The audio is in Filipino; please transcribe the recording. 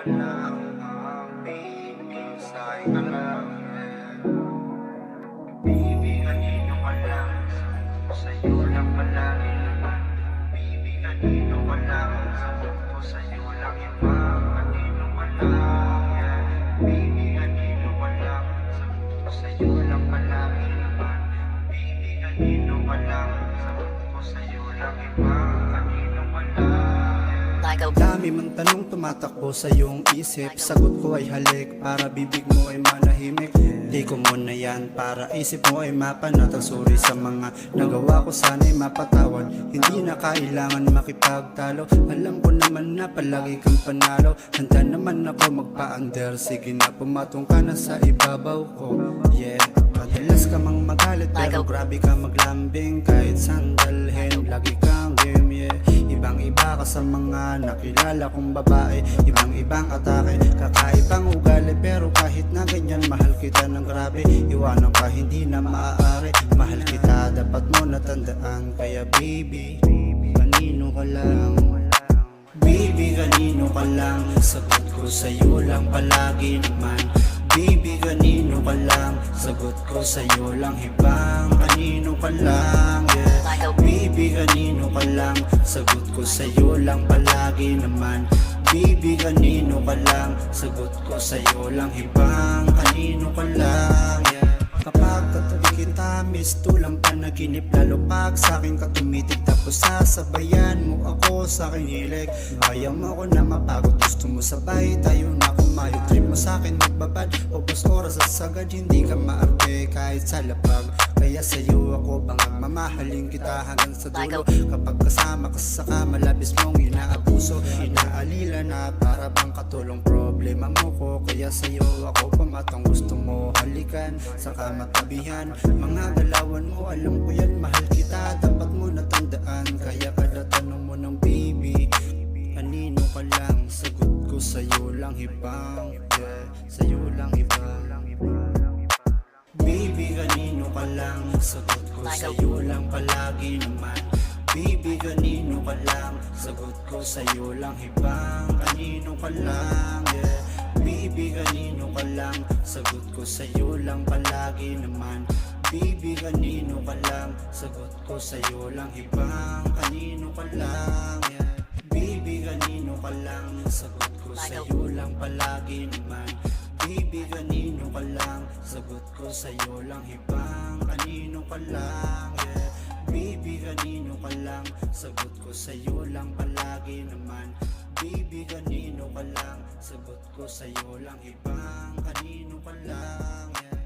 ka lang, baby, sa'yo ka lang, baby, kanino ka lang, sa'yo lang palagi naman. Baby, kanino ka lang, sagot ko sa'yo lang iba. Kanino ka lang, yeah. Baby, kanino ka lang, sagot ko sa'yo lang palagi naman. Baby, kanino ka lang, sagot ko sa'yo lang iba. Kanino ka lang, yeah. Dami mang tanong tumatakbo sa iyong isip. Sagot ko ay halik para bibig mo ay manahimik. Di ko muna yan para isip mo ay mapanatag. Sorry sa mga nagawa ko, sana'y mapatawad. Hindi na kailangan makipagtalo. Alam ko naman na palagi kang panalo. Handa naman ako magpa-under. Sige na, pumatong ka na sa ibabaw ko. Yeah, madalas ka mang magalit pero grabe ka maglambing. Kahit sandalhin, lagi kang game, yeah. Ibang-iba ka sa mga nakilala kong babae. Ibang-ibang atake, kakaibang ugali. Pero kahit na ganyan, mahal kita ng grabe. Iwanan ka, hindi na maaari. Mahal kita, dapat mo natandaan. Kaya baby, kanino ka lang? Baby, kanino ka lang? Sagot ko sa'yo lang palagi naman. Baby, kanino ka lang? Sagot ko sa'yo lang hibang. Kanino ka lang, yeah. Baby, kanino ka lang? Sagot ko sa'yo lang palagi naman. Baby, kanino ka lang? Sagot ko sa'yo lang hibang. Kanino ka lang, yeah. Kapag katabi kita, miss tulang panaginip. Lalo pag sa'kin ka tumitig, tapos sasabayan mo ako sa aking hilig. Ayaw mo ako na mapagod, gusto mo sabay tayo na kumayo. Trip mo sa'kin magbabad, ubos oras at sagad. Hindi ka maarte kahit sa lapag. Kaya sa'yo ako bangag, mamahalin kita hanggang sa dulo. Kapag kasama ka sa kama, labis mong inaabuso. Inaalila na para bang katulong problema mo ko. Kaya sa'yo ako pumatong, gusto mo halikan, saka matabihan. Mga galawan mo, alam ko yan, mahal kita, dapat mo natandaan. Kaya kada tanong mo ng baby, kanino ka lang? Sagot ko sa'yo lang hibang, yeah. Sa'yo lang hibang. Baby, kanino ka lang? Sagot ko sa'yo lang palagi naman. Baby, kanino ka lang? Sagot ko sa'yo lang hibang. Kanino ka lang, yeah. Baby, kanino ka lang? Sagot ko sa'yo lang palagi naman. Baby, kanino ka lang? Sagot ko sa'yo lang hibang. Kanino ka lang, yeah. Baby, kanino ka lang? Sagot ko sa'yo lang palagi naman. Baby, kanino ka lang? Sagot ko sa'yo lang hibang. Kanino ka lang, yeah. Baby, kanino ka lang? Sagot ko sa'yo lang palagi naman. Baby, kanino ka lang? Sagot ko sa'yo lang hibang. Kanino ka lang, yeah.